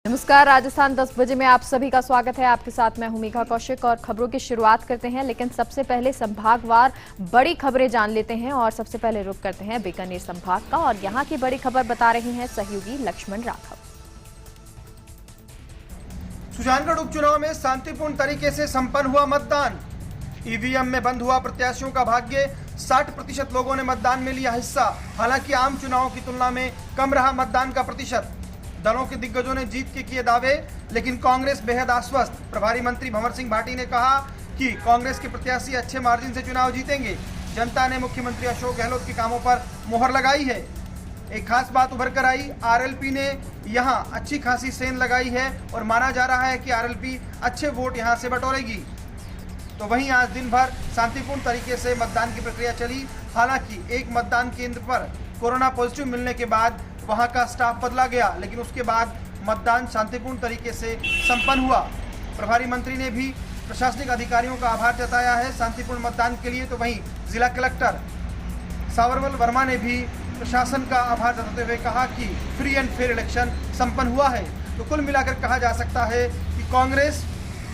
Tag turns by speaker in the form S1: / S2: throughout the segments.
S1: नमस्कार, राजस्थान 10 बजे में आप सभी का स्वागत है। आपके साथ मैं हूं मीघा कौशिक और खबरों की शुरुआत करते हैं, लेकिन सबसे पहले संभागवार बड़ी खबरें जान लेते हैं और सबसे पहले रुख करते हैं बीकानेर संभाग का और यहां की बड़ी खबर बता रहे हैं सहयोगी लक्ष्मण राघव।
S2: सुजानगढ़ उपचुनाव में शांतिपूर्ण तरीके से संपन्न हुआ मतदान। ईवीएम में बंद हुआ प्रत्याशियों का भाग्य। 60% लोगों ने मतदान में लिया हिस्सा। हालांकि आम चुनावों की तुलना में कम रहा मतदान का प्रतिशत। दलों के दिग्गजों ने जीत के किए दावे, लेकिन कांग्रेस बेहद आश्वस्त। प्रभारी मंत्री भंवर सिंह भाटी ने कहा कि कांग्रेस के प्रत्याशी अच्छे मार्जिन से चुनाव जीतेंगे। जनता ने मुख्यमंत्री अशोक गहलोत के कामों पर मोहर लगाई है। एक खास बात उभर कर आई, आरएलपी ने यहां अच्छी खासी सेंध लगाई है और माना जा रहा है कि आरएलपी अच्छे वोट यहां से बटोरेगी। तो वहीं आज दिन भर शांतिपूर्ण तरीके से मतदान की प्रक्रिया चली। हालांकि एक मतदान केंद्र पर कोरोना पॉजिटिव मिलने के बाद वहां का स्टाफ बदला गया, लेकिन उसके बाद मतदान शांतिपूर्ण तरीके से संपन्न हुआ। प्रभारी मंत्री ने भी प्रशासनिक अधिकारियों का आभार जताया है शांतिपूर्ण मतदान के लिए। तो वहीं जिला कलेक्टर सावरवल वर्मा ने भी प्रशासन का आभार जताते हुए कहा कि फ्री एंड फेयर इलेक्शन संपन्न हुआ है। तो कुल मिलाकर कहा जा सकता है कि कांग्रेस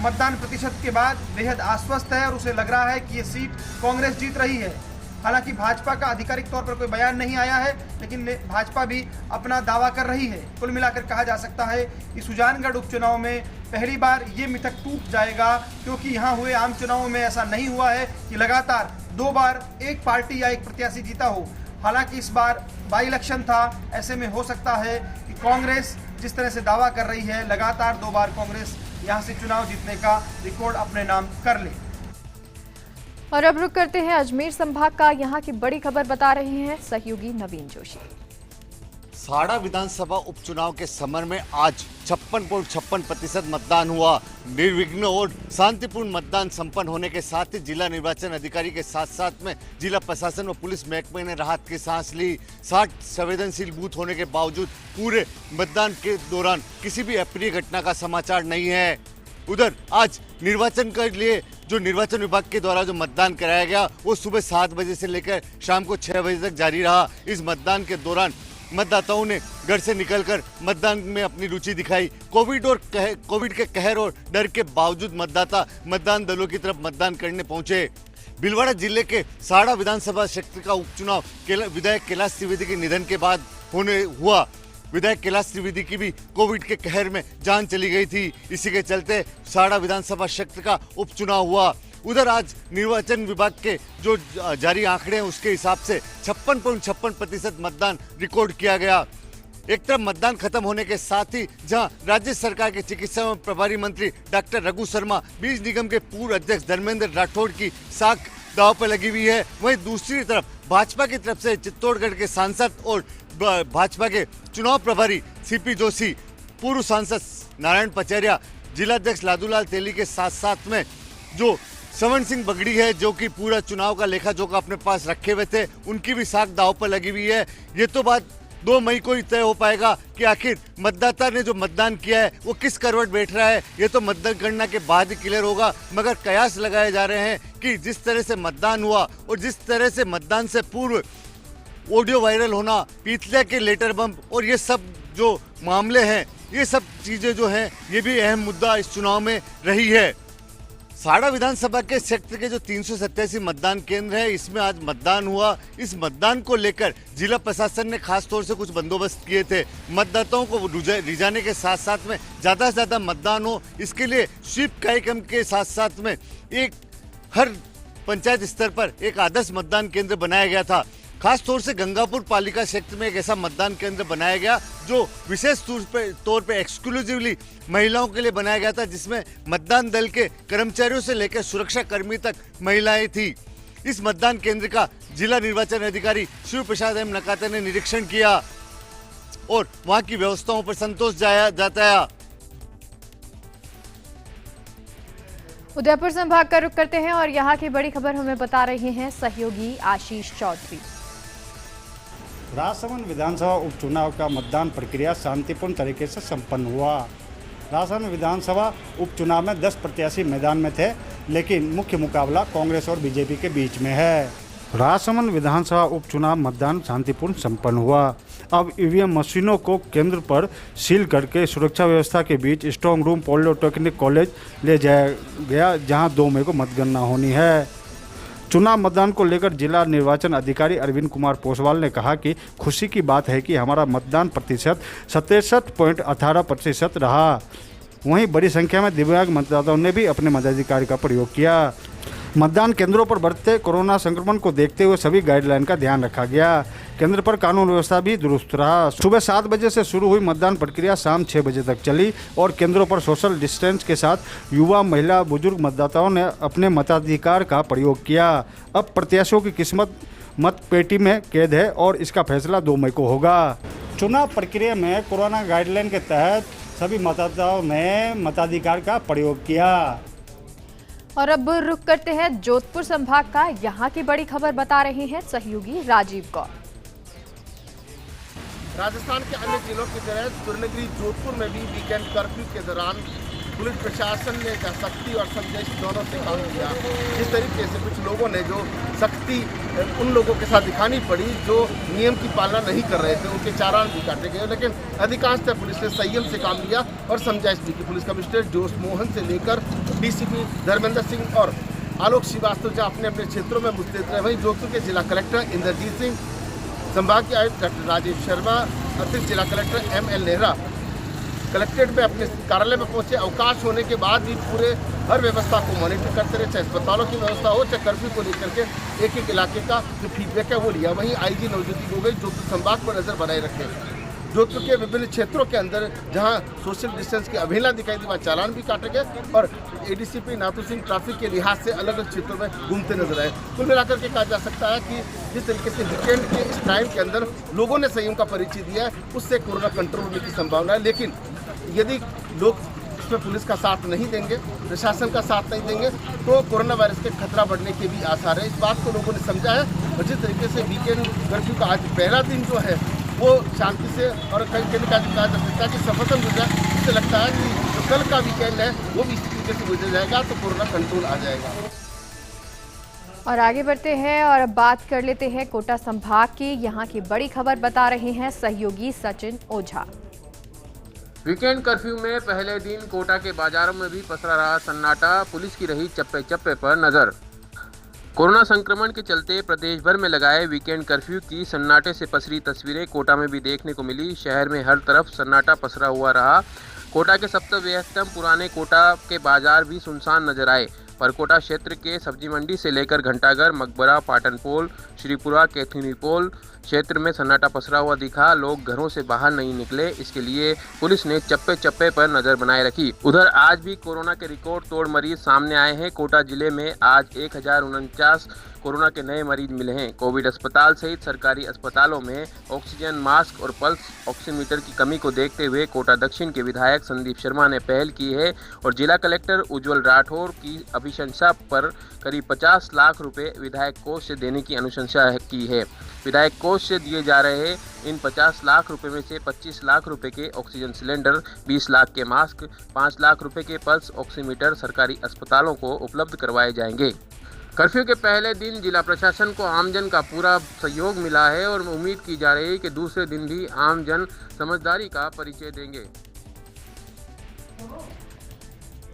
S2: मतदान प्रतिशत के बाद बेहद आश्वस्त है और उसे लग रहा है कि ये सीट कांग्रेस जीत रही है। हालांकि भाजपा का आधिकारिक तौर पर कोई बयान नहीं आया है, लेकिन भाजपा भी अपना दावा कर रही है। कुल मिलाकर कहा जा सकता है कि सुजानगढ़ उपचुनाव में पहली बार ये मिथक टूट जाएगा, क्योंकि यहाँ हुए आम चुनावों में ऐसा नहीं हुआ है कि लगातार 2 बार एक पार्टी या एक प्रत्याशी जीता हो। हालांकि इस बार बाई इलेक्शन था, ऐसे में हो सकता है कि कांग्रेस जिस तरह से दावा कर रही है, लगातार 2 बार कांग्रेस यहाँ से चुनाव जीतने का रिकॉर्ड अपने नाम कर ले।
S1: और अब रुक करते हैं अजमेर संभाग का। यहाँ की बड़ी खबर बता रहे हैं सहयोगी नवीन जोशी।
S3: साड़ा विधानसभा उपचुनाव के समर में आज 56.56% मतदान हुआ। निर्विघ्न और शांतिपूर्ण मतदान संपन्न होने के साथ ही जिला निर्वाचन अधिकारी के साथ साथ में जिला प्रशासन व पुलिस महकमे ने राहत की सांस ली। 60 संवेदनशील बूथ होने के बावजूद पूरे मतदान के दौरान किसी भी अप्रिय घटना का समाचार नहीं है। उधर आज निर्वाचन के लिए जो निर्वाचन विभाग के द्वारा जो मतदान कराया गया वो सुबह 7 बजे से लेकर शाम को 6 बजे तक जारी रहा। इस मतदान के दौरान मतदाताओं ने घर से निकलकर मतदान में अपनी रुचि दिखाई। कोविड के कहर और डर के बावजूद मतदाता मतदान दलों की तरफ मतदान करने पहुंचे। भीलवाड़ा जिले के साड़ा विधानसभा क्षेत्र का उपचुनाव विधायक कैलाश त्रिवेदी के निधन के बाद हुआ। विधायक कैलाश त्रिवेदी की भी कोविड के कहर में जान चली गई थी। इसी के चलते साड़ा विधानसभा क्षेत्र का उपचुनाव हुआ। उधर आज निर्वाचन विभाग के जो जारी आंकड़े हैं उसके हिसाब से 56.56% मतदान रिकॉर्ड किया गया। एक तरफ मतदान खत्म होने के साथ ही जहां राज्य सरकार के चिकित्सा एवं प्रभारी मंत्री डॉक्टर रघु शर्मा, बीज निगम के पूर्व अध्यक्ष धर्मेंद्र राठौड़ की साख दांव पर लगी हुई है, वहीं दूसरी तरफ भाजपा की तरफ से चित्तौड़गढ़ के सांसद और भाजपा के चुनाव प्रभारी सीपी जोशी, पूर्व सांसद नारायण पचैरिया, जिलाध्यक्ष लादूलाल तेली के साथ साथ में जो श्रवण सिंह बगड़ी है जो कि पूरा चुनाव का लेखा जोखा अपने पास रखे हुए थे, उनकी भी साख दांव पर लगी हुई है। ये तो बात 2 मई को ही तय हो पाएगा कि आखिर मतदाता ने जो मतदान किया है वो किस करवट बैठ रहा है। ये तो मतगणना के बाद ही क्लियर होगा, मगर कयास लगाए जा रहे हैं कि जिस तरह से मतदान हुआ और जिस तरह से मतदान से पूर्व ऑडियो वायरल होना, पीतले के लेटर बम्प और ये सब जो मामले हैं, ये सब चीजें जो हैं ये भी अहम मुद्दा इस चुनाव में रही है। साड़ा विधानसभा के क्षेत्र के जो 387 मतदान केंद्र है, इसमें आज मतदान हुआ। इस मतदान को लेकर जिला प्रशासन ने खास तौर से कुछ बंदोबस्त किए थे। मतदाताओं को रिझाने के साथ साथ में ज़्यादा से ज़्यादा मतदान हो, इसके लिए स्वीप कार्यक्रम के साथ साथ में हर पंचायत स्तर पर एक आदर्श मतदान केंद्र बनाया गया था। खास तौर से गंगापुर पालिका क्षेत्र में एक ऐसा मतदान केंद्र बनाया गया जो विशेष तौर पे एक्सक्लूसिवली महिलाओं के लिए बनाया गया था, जिसमें मतदान दल के कर्मचारियों से लेकर सुरक्षा कर्मी तक महिलाएं थी। इस मतदान केंद्र का जिला निर्वाचन अधिकारी शिव प्रसाद एम नकाते ने निरीक्षण किया और वहां की व्यवस्थाओं पर संतोष जताया।
S1: उदयपुर संभाग का रुख करते हैं और यहाँ की बड़ी खबर हमें बता रहे हैं सहयोगी आशीष चौधरी।
S4: राजसमंद विधानसभा उपचुनाव का मतदान प्रक्रिया शांतिपूर्ण तरीके से संपन्न हुआ। राजसमंद विधानसभा उपचुनाव में 10 प्रत्याशी मैदान में थे, लेकिन मुख्य मुकाबला कांग्रेस और बीजेपी के बीच में है। राजसमंद विधानसभा उपचुनाव मतदान शांतिपूर्ण संपन्न हुआ। अब ईवीएम मशीनों को केंद्र पर सील करके सुरक्षा व्यवस्था के बीच स्ट्रांग रूम पॉलिटेक्निक कॉलेज ले जाया गया, जहां 2 मई को मतगणना होनी है। चुनाव मतदान को लेकर जिला निर्वाचन अधिकारी अरविंद कुमार पोसवाल ने कहा कि खुशी की बात है कि हमारा मतदान प्रतिशत 67.18% रहा। वहीं बड़ी संख्या में दिव्यांग मतदाताओं ने भी अपने मताधिकार का प्रयोग किया। मतदान केंद्रों पर बढ़ते कोरोना संक्रमण को देखते हुए सभी गाइडलाइन का ध्यान रखा गया। केंद्र पर कानून व्यवस्था भी दुरुस्त रहा। सुबह 7 बजे से शुरू हुई मतदान प्रक्रिया शाम 6 बजे तक चली और केंद्रों पर सोशल डिस्टेंस के साथ युवा, महिला, बुजुर्ग मतदाताओं ने अपने मताधिकार का प्रयोग किया। अब प्रत्याशियों की किस्मत मत पेटी में कैद है और इसका फैसला 2 मई को होगा। चुनाव प्रक्रिया में कोरोना गाइडलाइन के तहत सभी मतदाताओं ने मताधिकार का प्रयोग किया।
S1: और अब रुख करते हैं जोधपुर संभाग का। यहाँ की बड़ी खबर बता रहे हैं सहयोगी राजीव गौर।
S5: राजस्थान के अन्य जिलों की तरह सुरनगरी जोधपुर में भी वीकेंड कर्फ्यू के दौरान पुलिस प्रशासन ने सख्ती और संदेश दोनों से काम किया। जिस तरीके से कुछ लोगों ने जो सख्ती उन लोगों के साथ दिखानी पड़ी जो नियम की पालना नहीं कर रहे थे, उनके चालान भी काटे गए, लेकिन अधिकांशतः पुलिस ने संयम से काम लिया और समझाइश भी की। पुलिस कमिश्नर जोश मोहन से लेकर डीसीपी धर्मेंद्र सिंह और आलोक श्रीवास्तव जहाँ अपने अपने क्षेत्रों में मुस्तैद रहे, वहीं जोधपुर के जिला कलेक्टर इंद्रजीत सिंह, संभाग के आयुक्त डॉक्टर राजेश शर्मा, अतिरिक्त जिला कलेक्टर ML नेहरा कलेक्ट्रेट में अपने कार्यालय में पहुंचे। अवकाश होने के बाद भी पूरे हर व्यवस्था को मॉनिटर करते रहे, चाहे अस्पतालों की व्यवस्था हो, चाहे कर्फ्यू को लेकर के एक एक इलाके का जो फीडबैक है वो लिया। वहीं IG नवज्योति गोगोई जोधपुर संभाग पर नजर बनाए रखे। जोधपुर के विभिन्न क्षेत्रों के अंदर जहां सोशल डिस्टेंस की अवहेलना दिखाई दी, वहाँ चालान भी काटे गए और ADCP नाथू सिंह ट्रैफिक के लिहाज से अलग अलग क्षेत्रों में घूमते नजर आए। कुल मिलाकर के कहा जा सकता है कि जिस तरीके से वीकेंड के इस टाइम के अंदर लोगों ने संयम का परिचय दिया है, उससे कोरोना कंट्रोल होने की संभावना है। लेकिन यदि लोग इसमें पुलिस का साथ नहीं देंगे, प्रशासन का साथ नहीं देंगे, तो कोरोना वायरस के खतरा बढ़ने के भी आसार है। इस बात को लोगों ने समझा है और जिस तरीके से वीकेंड कर्फ्यू का आज पहला दिन जो है वो शांति से और कहीं कहा जा सकता है कि सफलता गुजरा। इससे लगता है कि जो कल का वीकेंड है वो भी इस तरीके से गुजर जाएगा तो कोरोना कंट्रोल आ जाएगा।
S1: और आगे बढ़ते हैं और अब बात कर लेते हैं कोटा संभाग की। यहाँ की बड़ी खबर बता रहे हैं सहयोगी सचिन ओझा।
S6: वीकेंड कर्फ्यू में पहले दिन कोटा के बाजारों में भी पसरा रहा सन्नाटा, पुलिस की रही चप्पे चप्पे पर नजर। कोरोना संक्रमण के चलते प्रदेश भर में लगाए वीकेंड कर्फ्यू की सन्नाटे से पसरी तस्वीरें कोटा में भी देखने को मिली। शहर में हर तरफ सन्नाटा पसरा हुआ रहा। कोटा के सबसे व्यस्तम पुराने कोटा के बाजार भी सुनसान नजर आए। परकोटा क्षेत्र के सब्जी मंडी से लेकर घंटाघर, मकबरा, पाटन पोल, श्रीपुरा, कैथुनी पोल क्षेत्र में सन्नाटा पसरा हुआ दिखा। लोग घरों से बाहर नहीं निकले, इसके लिए पुलिस ने चप्पे चप्पे पर नजर बनाए रखी। उधर आज भी कोरोना के रिकॉर्ड तोड़ मरीज सामने आए हैं। कोटा जिले में आज 1049 कोरोना के नए मरीज मिले हैं। कोविड अस्पताल सहित सरकारी अस्पतालों में ऑक्सीजन, मास्क और पल्स ऑक्सीमीटर की कमी को देखते हुए कोटा दक्षिण के विधायक संदीप शर्मा ने पहल की है और जिला कलेक्टर उज्जवल राठौर की अभिशंसा पर करीब 50 लाख रुपए विधायक कोष से देने की अनुशंसा की है। विधायक कोष से दिए जा रहे इन 50 लाख रुपए में से 25 लाख रुपए के ऑक्सीजन सिलेंडर, 20 लाख के मास्क, 5 लाख रुपए के पल्स ऑक्सीमीटर सरकारी अस्पतालों को उपलब्ध करवाए जाएंगे। कर्फ्यू के पहले दिन जिला प्रशासन को आमजन का पूरा सहयोग मिला है और उम्मीद की जा रही है कि दूसरे दिन भी आमजन समझदारी का परिचय देंगे।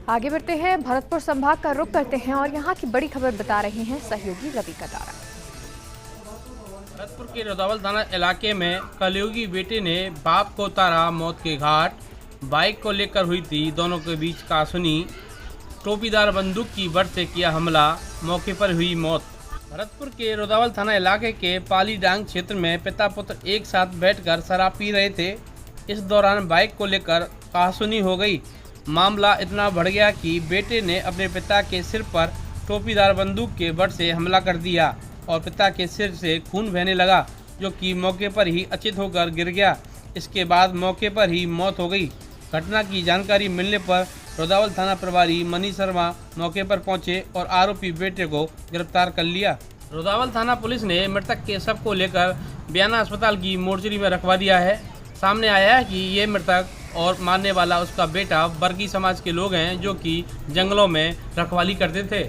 S1: आगे बढ़ते हैं, भरतपुर संभाग का रुख करते हैं और यहाँ की बड़ी खबर बता रहे हैं सहयोगी रवि कटारा।
S7: भरतपुर के रोदावल थाना इलाके में कलयुगी बेटे ने बाप को उतारा मौत के घाट। बाइक को लेकर हुई थी दोनों के बीच कहासुनी। टोपीदार बंदूक की बट से किया हमला, मौके पर हुई मौत। भरतपुर के रोदावल थाना इलाके के पालीडांग क्षेत्र में पिता पुत्र एक साथ बैठकर शराब पी रहे थे। इस दौरान बाइक को लेकर कहासुनी हो गई। मामला इतना बढ़ गया कि बेटे ने अपने पिता के सिर पर टोपीदार बंदूक के बट से हमला कर दिया और पिता के सिर से खून बहने लगा, जो कि मौके पर ही अचेत होकर गिर गया। इसके बाद मौके पर ही मौत हो गई। घटना की जानकारी मिलने पर रोदावल थाना प्रभारी मनीष शर्मा मौके पर पहुंचे और आरोपी बेटे को गिरफ्तार कर लिया। रोदावल थाना पुलिस ने मृतक के शव को लेकर बयाना अस्पताल की मोर्चरी में रखवा दिया है। सामने आया है कि ये मृतक और मारने वाला उसका बेटा वर्गीय समाज के लोग हैं, जो कि जंगलों में रखवाली करते थे।